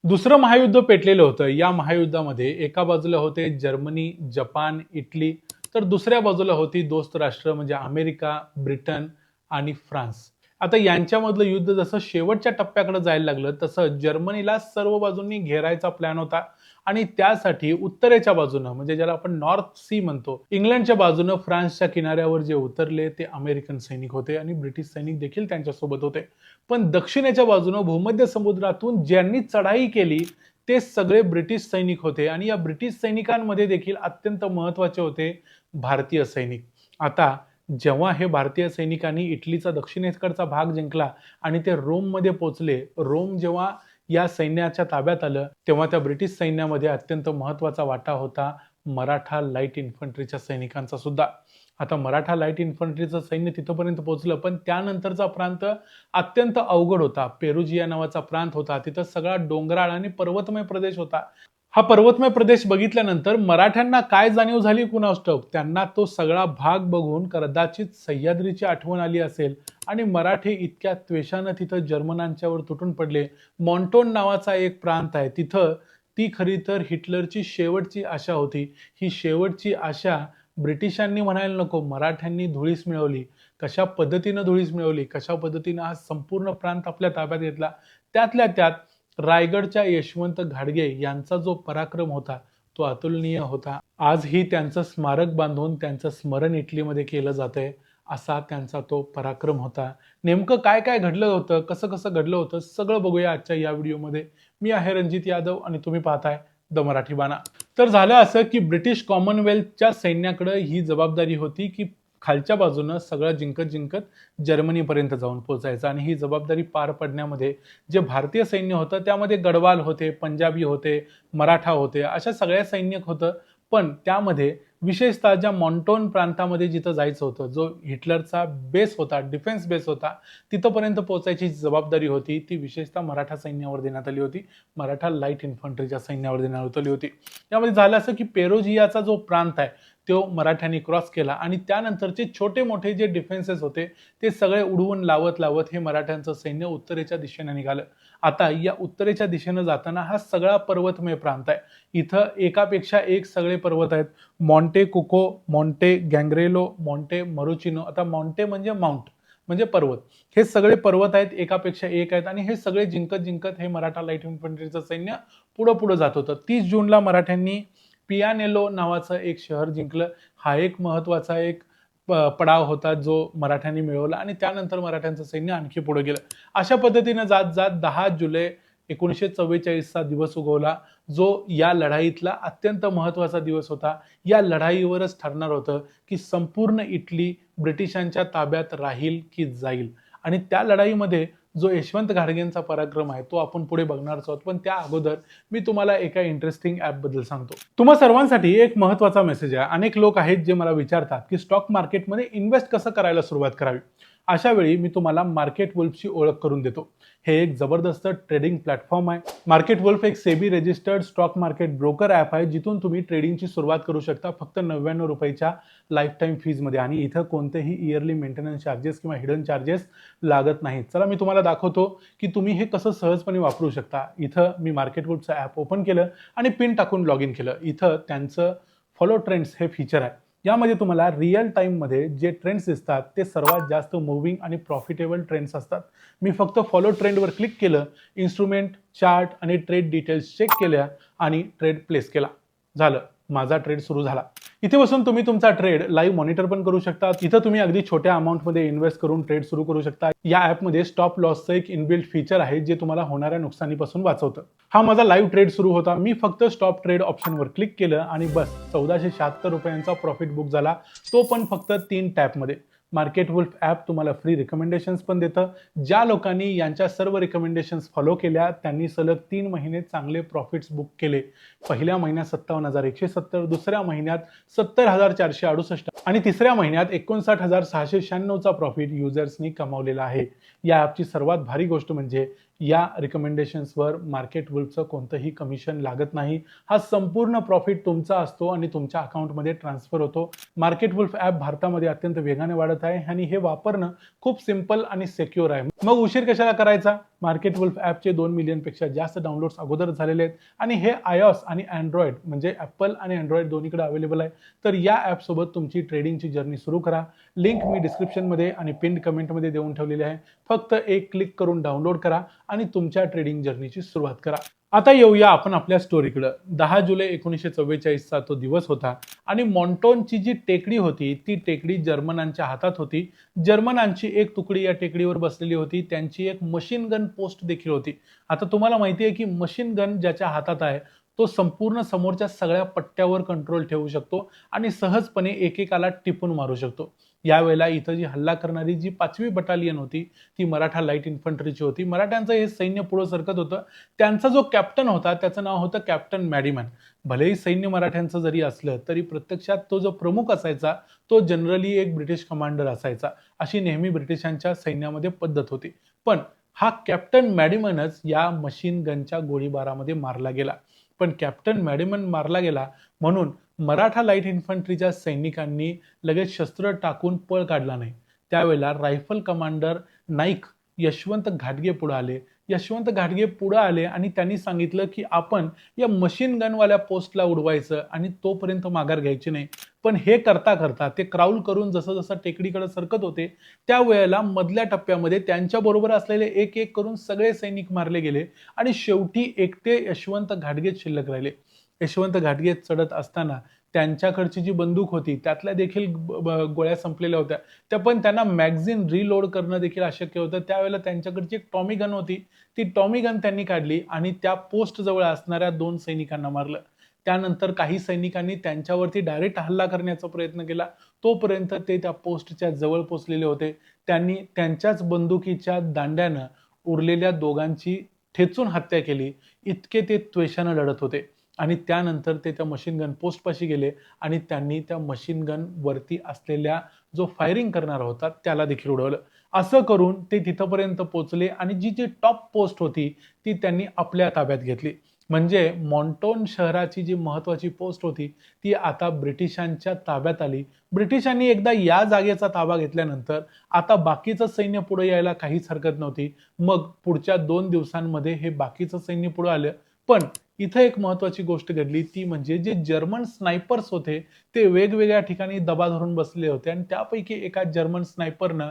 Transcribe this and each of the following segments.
दुसरं महायुद्ध पेटलेलं होतं. या महायुद्धामध्ये एका बाजूला होते जर्मनी, जपान, इटली, तर दुसऱ्या बाजूला होती दोस्त राष्ट्र म्हणजे अमेरिका, ब्रिटन आणि फ्रान्स. आता यांच्यामधलं युद्ध जसं शेवटच्या टप्प्याकडे जायला लागलं, तसं जर्मनीला सर्व बाजूंनी घेरायचा प्लॅन होता आणि त्यासाठी उत्तरेच्या बाजूनं म्हणजे ज्याला आपण नॉर्थ सी म्हणतो, इंग्लंडच्या बाजूनं फ्रान्सच्या किनाऱ्यावर जे उतरले ते अमेरिकन सैनिक होते आणि ब्रिटिश सैनिक देखील त्यांच्यासोबत होते. पण दक्षिणेच्या बाजूनं भूमध्य समुद्रातून ज्यांनी चढाई केली ते सगळे ब्रिटिश सैनिक होते आणि या ब्रिटिश सैनिकांमध्ये देखील अत्यंत महत्वाचे होते भारतीय सैनिक. आता जेव्हा हे भारतीय सैनिकांनी इटलीचा दक्षिणेकडचा भाग जिंकला आणि ते रोममध्ये पोहोचले, रोम जेव्हा या सैन्याच्या ताब्यात आलं, तेव्हा त्या ब्रिटिश सैन्यामध्ये अत्यंत महत्वाचा वाटा होता मराठा लाईट इन्फंट्रीच्या सैनिकांचा सुद्धा. आता मराठा लाईट इन्फंट्रीचं सैन्य तिथपर्यंत पोहोचलं, पण त्यानंतरचा प्रांत अत्यंत अवघड होता. पेरुजिया नावाचा प्रांत होता, तिथं सगळा डोंगराळ आणि पर्वतमय प्रदेश होता. हा पर्वतमय प्रदेश बघितल्यानंतर मराठ्यांना काय जाणीव झाली कुणास ठाऊक, त्यांना तो सगळा भाग बघून कदाचित सह्याद्रीची आठवण आली असेल आणि मराठी इतक्या त्वेषानं तिथं जर्मनांच्यावर तुटून पडले. मॉन्टोन नावाचा एक प्रांत आहे तिथं, ती खरी तर हिटलरची शेवटची आशा होती. ही शेवटची आशा ब्रिटिशांनी म्हणायला नको, मराठ्यांनी धुळीस मिळवली. कशा पद्धतीनं धुळीस मिळवली, कशा पद्धतीनं हा संपूर्ण प्रांत आपल्या ताब्यात घेतला. त्यातल्या त्यात रायगडच्या यशवंत घाडगे यांचा जो पराक्रम होता तो अतुलनीय होता. आजही त्यांचं स्मारक बांधून त्यांचं स्मरण इटलीमध्ये केलं जातंय. असा त्यांचा तो पराक्रम होता. नेमकं काय काय घडलं होतं, कसं कसं घडलं होतं, सगळं बघूया आजच्या या व्हिडिओमध्ये. मी आहे रणजित यादव आणि तुम्ही पाहताय द मराठी बाणा. तर झालं असं की ब्रिटिश कॉमनवेल्थच्या सैन्याकडे ही जबाबदारी होती की खालच्या बाजूनं सगळं जिंकत जिंकत जर्मनीपर्यंत जाऊन पोहोचायचं आणि ही जबाबदारी पार पडण्यामध्ये जे भारतीय सैन्य होतं त्यामध्ये गढवाल होते, पंजाबी होते, मराठा होते, अशा सगळ्या सैनिक होतं. पण त्यामध्ये विशेषतः ज्या मॉन्टोन प्रांतामध्ये जिथं जायचं होतं, जो हिटलरचा बेस होता, डिफेन्स बेस होता, तिथंपर्यंत पोहोचायची जबाबदारी होती ती विशेषतः मराठा सैन्यावर देण्यात आली होती. मराठा लाईट इन्फंट्रीच्या सैन्यावर देण्यात आली होती. यामध्ये झालं असं की पेरोजियाचा जो प्रांत आहे तो मराठ्यांनी क्रॉस केला आणि त्यानंतरचे छोटे मोठे जे डिफेन्सेस होते ते सगळे उडवून लावत लावत हे मराठ्यांचं सैन्य उत्तरेच्या दिशेने निघालं. आता या उत्तरेच्या दिशेने जाताना हा सगळा पर्वतमय प्रांत आहे. इथं एकापेक्षा एक सगळे पर्वत आहेत. मॉन्टे कुको, मॉन्टे गँग्रेलो, मॉन्टे मरुचिनो. आता मॉन्टे म्हणजे माउंट म्हणजे पर्वत. हे सगळे पर्वत आहेत, एकापेक्षा एक आहेत आणि हे सगळे जिंकत जिंकत हे मराठा लाईट इन्फंट्रीचं सैन्य पुढं पुढं जात होतं. 30 जूनला मराठ्यांनी पियानेलो नावाचं एक शहर जिंकलं. हा एक महत्वाचा एक पडाव होता जो मराठ्यांनी मिळवला आणि त्यानंतर मराठ्यांचं सैन्य आणखी पुढे गेलं. अशा पद्धतीनं जात जात 10 जुलै 1944 चा दिवस उगवला, जो या लढाईतला अत्यंत महत्वाचा दिवस होता. या लढाईवरच ठरणार होतं की संपूर्ण इटली ब्रिटिशांच्या ताब्यात राहील की जाईल. आणि त्या लढाईमध्ये जो यशवंत घाडगेंचा पराक्रम आहे तो आपण पुढे बघणारच आहोत. पण त्या अगोदर मी तुम्हाला एका इंटरेस्टिंग ऍप बद्दल सांगतो. तुम्हा सर्वांसाठी एक महत्वाचा मेसेज आहे. अनेक लोक आहेत जे मला विचारतात की स्टॉक मार्केटमध्ये इन्व्हेस्ट कसं करायला सुरुवात करावी. अशा वेळी मी तुम्हाला मार्केट वुल्फची ओळख करून देतो. हे एक जबरदस्त ट्रेडिंग प्लॅटफॉर्म आहे. मार्केट वुल्फ एक SEBI registered stock market broker app आहे, जिथून तुम्ही ट्रेडिंगची सुरुवात करू शकता फक्त 99 रुपयाच्या लाईफ टाईम फीजमध्ये आणि इथं कोणतेही इयरली मेंटेनन्स चार्जेस किंवा हिडन चार्जेस लागत नाहीत. चला मी तुम्हाला दाखवतो की तुम्ही हे कसं सहजपणे वापरू शकता. इथं मी मार्केट वुल्फचं ॲप ओपन केलं आणि पिन टाकून लॉग इन केलं. इथं त्यांचं फॉलो ट्रेंड्स हे फीचर आहे. यामध्ये तुम्हाला रिअल टाईममध्ये जे ट्रेंड्स दिसतात ते सर्वात जास्त मूव्हिंग आणि प्रॉफिटेबल ट्रेंड्स असतात. मी फक्त फॉलो ट्रेंडवर क्लिक केलं, इन्स्ट्रुमेंट, चार्ट आणि ट्रेड डिटेल्स चेक केल्या आणि ट्रेड प्लेस केला. झालं, माझा ट्रेड सुरू झाला. इथे बसून तुम्ही तुमचा ट्रेड लाईव्ह मॉनिटर पण करू शकता. इथं तुम्ही अगदी छोट्या अमाऊंटमध्ये इन्व्हेस्ट करून ट्रेड सुरू करू शकता. या ॲपमध्ये स्टॉप लॉसचं एक इनबिल्ट फीचर आहे जे तुम्हाला होणाऱ्या नुकसानीपासून वाचवतं. हा माझा लाईव्ह ट्रेड सुरू होता. मी फक्त स्टॉप ट्रेड ऑप्शनवर क्लिक केलं आणि बस 1476 रुपयांचा प्रॉफिट बुक झाला, तो पण फक्त 3 टॅपमध्ये. मार्केट वुल्फ ॲप तुम्हाला फ्री रिकमेंडेशन्स पण देतं. ज्या लोकांनी यांच्या सर्व रिकमेंडेशन्स फॉलो केल्या त्यांनी सलग 3 महिने चांगले प्रॉफिट्स बुक केले. पहिल्या महिन्यात 57,170, दुसऱ्या महिन्यात 70,468 आणि तिसऱ्या महिन्यात 59,696 चा प्रॉफिट युजर्सनी कमावलेला आहे. या ॲपची सर्वात भारी गोष्ट म्हणजे या रिकमेंडेशन्सवर मार्केट वुल्फचं कोणतंही कमिशन लागत नाही. हा संपूर्ण प्रॉफिट तुमचा असतो आणि तुमच्या अकाउंटमध्ये ट्रान्सफर होतो. मार्केट वुल्फ ॲप भारतामध्ये अत्यंत वेगाने वाढत आहे आणि हे वापरणं खूप सिंपल आणि सिक्युअर आहे. मग उशीर कशाला करायचा, मार्केट वुल्फ ॲपचे 2 मिलियनपेक्षा जास्त डाउनलोड्स अगोदर झालेले आहेत आणि हे iOS आणि अँड्रॉइड म्हणजे ॲपल आणि अँड्रॉइड दोन्हीकडे अवेलेबल आहे. तर या ॲपसोबत तुमची ट्रेडिंगची जर्नी सुरू करा. लिंक मी डिस्क्रिप्शनमध्ये आणि पिन कमेंटमध्ये देऊन ठेवलेली आहे. फक्त एक क्लिक करून डाउनलोड करा आणि तुमच्या ट्रेडिंग जर्नीची सुरुवात करा. आता येऊया आपण आपल्या स्टोरीकडे. 10 जुलै 1944चा तो दिवस होता आणि मॉन्टोनची जी टेकडी होती ती टेकडी जर्मनांच्या हातात होती. जर्मनांची एक तुकडी या टेकडीवर बसलेली होती. त्यांची एक मशीन गन पोस्ट देखील होती. आता तुम्हाला माहिती आहे की मशीन गन ज्याच्या हातात आहे तो संपूर्ण समोरच्या सगळ्या पट्ट्यावर कंट्रोल ठेवू शकतो आणि सहजपणे एकेकाला टिपून मारू शकतो. यावेळेला इथं जी हल्ला करणारी जी 5वी बटालियन होती ती मराठा लाईट इन्फंट्रीची होती. मराठ्यांचं हे सैन्य पुढे सरकत होतं. त्यांचा जो कॅप्टन होता त्याचं नाव होतं कॅप्टन मॅडिमन. भलेही सैन्य मराठ्यांचं जरी असलं तरी प्रत्यक्षात तो जो प्रमुख असायचा तो जनरली एक ब्रिटिश कमांडर असायचा. अशी नेहमी ब्रिटिशांच्या सैन्यामध्ये पद्धत होती. पण हा कॅप्टन मॅडिमनच या मशीन गनच्या गोळीबारामध्ये मारला गेला. पण कॅप्टन मॅडिमन मारला गेला म्हणून मराठा लाईट इन्फंट्रीच्या सैनिकांनी लगेच शस्त्र टाकून पळ काढला नाही. त्यावेळेला रायफल कमांडर नाईक यशवंत घाटगे पुढे आले. यशवंत घाटगे पुढे आले आणि त्यांनी सांगितलं की आपण या मशीन गनवाल्या पोस्टला उडवायचं आणि तोपर्यंत माघार घ्यायची नाही. पण हे करता करता ते क्राऊल करून जसं जसं टेकडीकडे सरकत होते त्यावेळेला मधल्या टप्प्यामध्ये त्यांच्याबरोबर असलेले एक एक करून सगळे सैनिक मारले गेले आणि शेवटी एकटे यशवंत घाटगे शिल्लक राहिले. यशवंत घाटगे चढत असताना त्यांच्याकडची जी बंदूक होती त्यातल्या देखील गोळ्या संपलेल्या होत्या. त्या पण त्यांना मॅगझिन रिलोड करणं देखील अशक्य होतं. त्यावेळेला त्यांच्याकडची एक टॉमी गन होती. ती टॉमी गन त्यांनी काढली आणि त्या पोस्ट जवळ असणाऱ्या 2 सैनिकांना मारलं. त्यानंतर काही सैनिकांनी त्यांच्यावरती डायरेक्ट हल्ला करण्याचा प्रयत्न केला. तोपर्यंत ते त्या पोस्टच्या जवळ पोहोचलेले होते. त्यांनी त्यांच्याच बंदुकीच्या दांड्यानं उरलेल्या दोघांची ठेचून हत्या केली. इतके ते त्वेषानं लढत होते. आणि त्यानंतर ते त्या मशीन गन पोस्ट पाशी गेले आणि त्यांनी त्या मशीन गन वरती असलेल्या जो फायरिंग करणारा होता त्याला देखील उडवलं. असं करून ते तिथपर्यंत पोहोचले आणि जी जी टॉप पोस्ट होती ती त्यांनी आपल्या ताब्यात घेतली. म्हणजे मॉन्टोन शहराची जी महत्वाची पोस्ट होती ती आता ब्रिटिशांच्या ताब्यात आली. ब्रिटिशांनी एकदा या जागेचा ताबा घेतल्यानंतर आता बाकीचं सैन्य पुढे यायला काहीच हरकत नव्हती. मग पुढच्या 2 दिवसांमध्ये हे बाकीचं सैन्य पुढे आलं. पण इथं एक महत्वाची गोष्ट घडली ती म्हणजे जे जर्मन स्नायपर्स होते ते वेगवेगळ्या ठिकाणी दबा धरून बसले होते आणि त्यापैकी एका जर्मन स्नायपरनं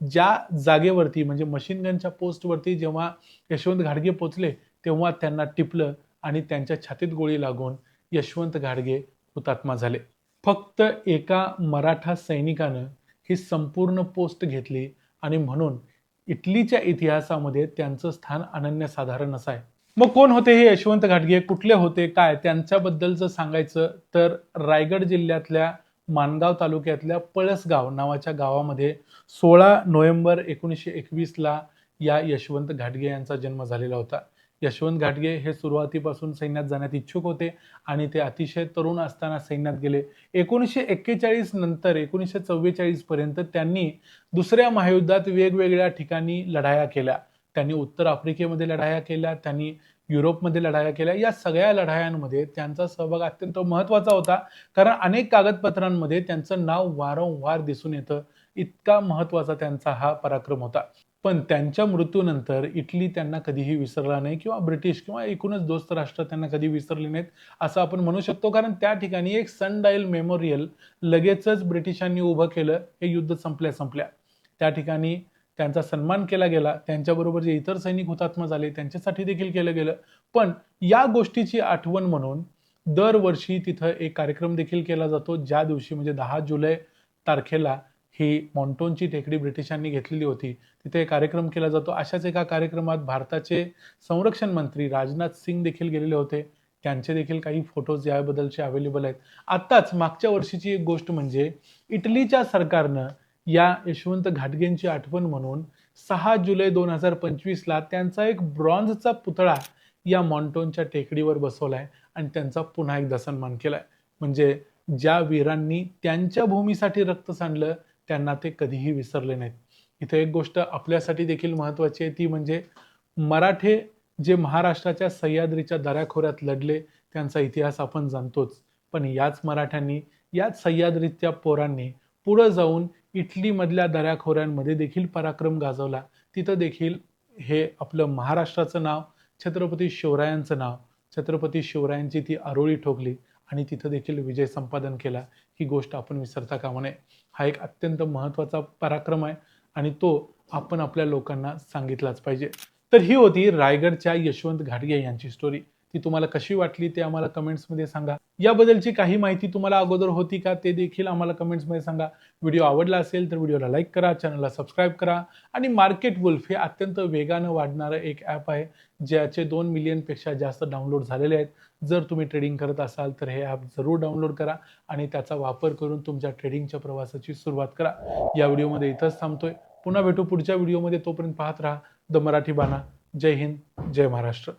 ज्या जागेवरती म्हणजे मशीन गनच्या पोस्टवरती जेव्हा यशवंत घाटगे पोचले तेव्हा त्यांना टिपलं आणि त्यांच्या छातीत गोळी लागून यशवंत घाटगे हुतात्मा झाले. फक्त एका मराठा सैनिकानं ही संपूर्ण पोस्ट घेतली आणि म्हणून इटलीच्या इतिहासामध्ये त्यांचं स्थान अनन्यसाधारण असं आहे. मग कोण होते हे यशवंत घाटगे, कुठले होते, काय त्यांच्याबद्दलचं सांगायचं तर रायगड जिल्ह्यातल्या माणगाव तालुक्यातल्या पळसगाव नावाच्या गावामध्ये 16 नोव्हेंबर 1921 ला या यशवंत घाटगे यांचा जन्म झालेला होता. यशवंत घाटगे हे सुरुवातीपासून सैन्यात जाण्यात इच्छुक होते आणि ते अतिशय तरुण असताना सैन्यात गेले. 1941 नंतर 1944 पर्यंत त्यांनी दुसऱ्या महायुद्धात वेगवेगळ्या ठिकाणी लढाया केल्या. त्यांनी उत्तर आफ्रिकेमध्ये लढाया केल्या, त्यांनी युरोपमध्ये लढाया केल्या. या सगळ्या लढायांमध्ये त्यांचा सहभाग अत्यंत महत्वाचा होता कारण अनेक कागदपत्रांमध्ये त्यांचं नाव वारंवार दिसून येतं. इतका महत्वाचा त्यांचा हा पराक्रम होता. पण त्यांच्या मृत्यूनंतर इटली त्यांना कधीही विसरला नाही किंवा ब्रिटिश किंवा एकूणच दोस्त राष्ट्र त्यांना कधी विसरले नाहीत असं आपण म्हणू शकतो. कारण त्या ठिकाणी एक सनडायल मेमोरियल लगेचच ब्रिटिशांनी उभं केलं. हे युद्ध संपल्या त्या ठिकाणी त्यांचा सन्मान केला गेला. त्यांच्याबरोबर जे इतर सैनिक हुतात्मा झाले त्यांच्यासाठी देखील केलं गेलं. पण या गोष्टीची आठवण म्हणून दरवर्षी तिथं एक कार्यक्रम देखील केला जातो. ज्या दिवशी म्हणजे 10 जुलै तारखेला ही मॉन्टोनची टेकडी ब्रिटिशांनी घेतलेली होती तिथे एक कार्यक्रम केला जातो. अशाच एका कार्यक्रमात भारताचे संरक्षण मंत्री राजनाथ सिंग देखील गेलेले होते. त्यांचे देखील काही फोटोज याबद्दलचे अवेलेबल आहेत. आत्ताच मागच्या वर्षीची एक गोष्ट म्हणजे इटलीच्या सरकारनं या यशवंत घाटगेंची आठवण म्हणून 6 जुलै 2025 ला त्यांचा एक ब्रॉन्झचा पुतळा या मॉन्टोनच्या टेकडीवर बसवलाय आणि त्यांचा पुन्हा एकदा सन्मान केलाय. म्हणजे ज्या वीरांनी त्यांच्या भूमीसाठी रक्त सांडलं त्यांना ते कधीही विसरले नाहीत. इथे एक गोष्ट आपल्यासाठी देखील महत्वाची आहे ती म्हणजे मराठे जे महाराष्ट्राच्या सह्याद्रीच्या दऱ्याखोऱ्यात लढले त्यांचा इतिहास आपण जाणतोच. पण याच मराठ्यांनी याच सह्याद्रीच्या पोरांनी पुढे जाऊन इटली मधल्या दऱ्याखोऱ्यांमध्ये देखील पराक्रम गाजवला. तिथं देखील हे आपलं महाराष्ट्राचं नाव, छत्रपती शिवरायांचं नाव, छत्रपती शिवरायांची ती आरोळी ठोकली आणि तिथं देखील विजय संपादन केला, ही गोष्ट आपण विसरता कामा नये. हा एक अत्यंत महत्त्वाचा पराक्रम आहे आणि तो आपण आपल्या लोकांना सांगितलाच पाहिजे. तर ही होती रायगडच्या यशवंत घाटगे यांची स्टोरी. ती तुम्हाला कशी वाटली ते आम्हाला कमेंट्समध्ये सांगा. याबद्दलची काही माहिती तुम्हाला अगोदर होती का ते देखील आम्हाला कमेंट्समध्ये सांगा. व्हिडिओ आवडला असेल तर व्हिडिओला लाईक करा, चॅनलला सबस्क्राईब करा आणि मार्केट वुल्फ हे अत्यंत वेगानं वाढणारं एक ॲप आहे, ज्याचे 2 मिलियनपेक्षा जास्त डाउनलोड झालेले आहेत. जर तुम्ही ट्रेडिंग करत असाल तर हे ॲप जरूर डाउनलोड करा आणि त्याचा वापर करून तुमच्या ट्रेडिंगच्या प्रवासाची सुरुवात करा. या व्हिडिओमध्ये इथंच थांबतोय. पुन्हा भेटू पुढच्या व्हिडिओमध्ये. तोपर्यंत पाहत राहा द मराठी बाणा. जय हिंद, जय महाराष्ट्र.